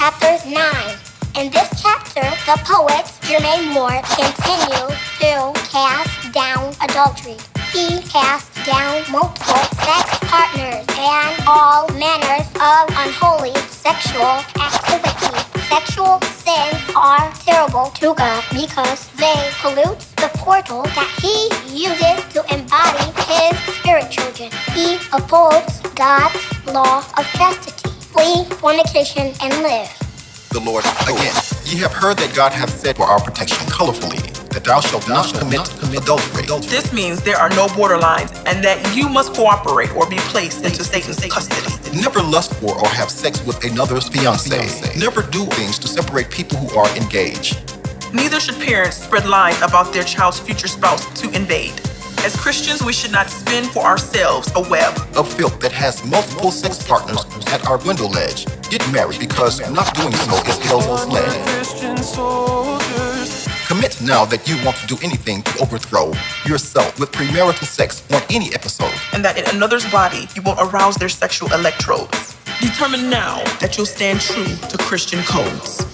chapter 9. In this chapter, the poet Jermaine Moore continues to cast down adultery. He casts down multiple sex partners and all manners of unholy sexual activity. Sexual sins are terrible to God because they pollute the portal that He uses to embody His spirit children. He upholds God's law of chastity. Flee fornication and live. The Lord again. Ye have heard that God hath said for our protection colorfully, that thou shalt not commit adultery. This means there are no borderlines and that you must cooperate or be placed into Satan's custody. Never lust for or have sex with another's fiancé. Never do things to separate people who are engaged. Neither should parents spread lies about their child's future spouse to invade. As Christians, we should not spin for ourselves a web of filth that has multiple sex partners at our window ledge. Get married because not doing so is hell's sled. Commit now that you won't do anything to overthrow yourself with premarital sex on any episode. And that in another's body, you won't arouse their sexual electrodes. Determine now that you'll stand true to Christian codes.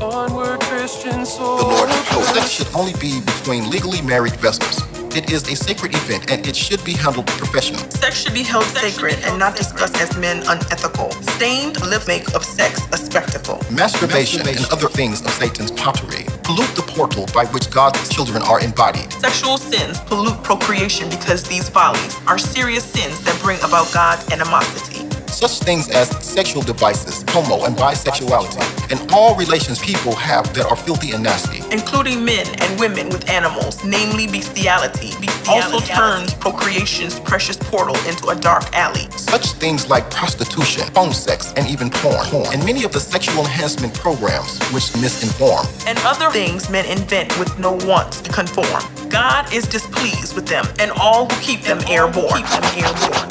Onward, Christian soldiers. The Lord knows sex should only be between legally married vessels. It is a sacred event and it should be handled professionally. Sex should be held sacred and not discussed as men unethical. Stained lips make of sex a spectacle. Masturbation and other things of Satan's pottery pollute the portal by which God's children are embodied. Sexual sins pollute procreation because these follies are serious sins that bring about God's animosity. Such things as sexual devices, homo and bisexuality, and all relations people have that are filthy and nasty. Including men and women with animals, namely bestiality also turns procreation's precious portal into a dark alley. Such things like prostitution, phone sex, and even porn, and many of the sexual enhancement programs which misinform. And other things men invent with no want to conform. God is displeased with them and all who keep them airborne.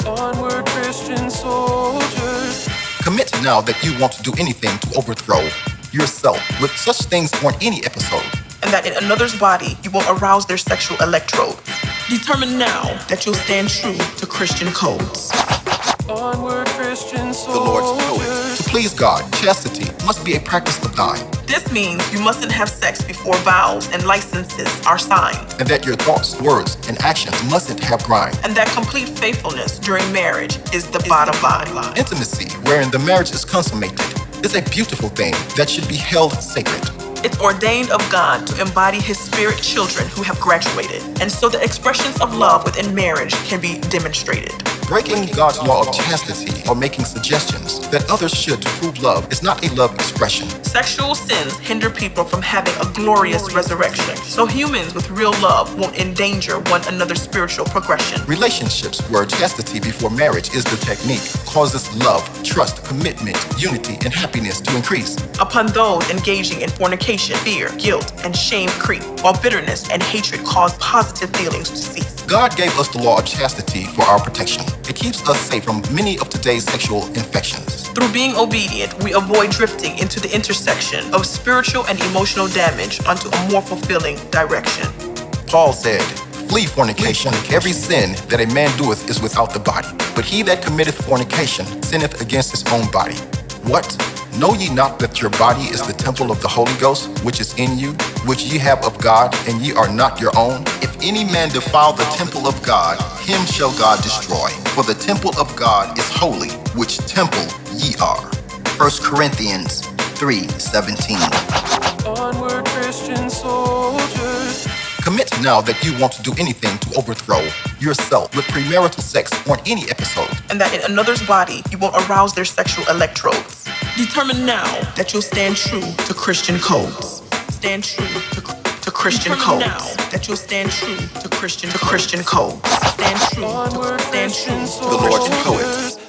Onward, Christian soldiers. Commit now that you won't do anything to overthrow yourself with such things on any episode. And that in another's body, you won't arouse their sexual electrodes. Determine now that you'll stand true to Christian codes. Onward, Christian soldiers. The Lord's poet. To please God, chastity must be a practice of thine. This means you mustn't have sex before vows and licenses are signed. And that your thoughts, words, and actions mustn't have grind. And that complete faithfulness during marriage is the bottom line. Intimacy, wherein the marriage is consummated, is a beautiful thing that should be held sacred. It's ordained of God to embody His spirit children who have graduated, and so the expressions of love within marriage can be demonstrated. Breaking God's law of chastity or making suggestions that others should to prove love is not a love expression. Sexual sins hinder people from having a glorious resurrection, so humans with real love won't endanger one another's spiritual progression. Relationships where chastity before marriage is the technique causes love, trust, commitment, unity, and happiness to increase. Upon those engaging in fornication, fear, guilt, and shame creep, while bitterness and hatred cause positive feelings to cease. God gave us the law of chastity for our protection. It keeps us safe from many of today's sexual infections. Through being obedient, we avoid drifting into the intersection of spiritual and emotional damage onto a more fulfilling direction. Paul said, flee fornication. Every sin that a man doeth is without the body. But he that committeth fornication sinneth against his own body. What? Know ye not that your body is the temple of the Holy Ghost, which is in you, which ye have of God, and ye are not your own? If any man defile the temple of God, him shall God destroy. For the temple of God is holy, which temple ye are. 1 Corinthians 3:17. Onward, Christian soldiers. Commit now that you won't do anything to overthrow yourself with premarital sex on any episode. And that in another's body, you won't arouse their sexual electrodes. Determine now that you'll stand true to Christian codes. Stand true to Christian codes. Now that you'll stand true to Christian codes. Stand true to Onward, stand true. Christian The Lord's soldiers. poet.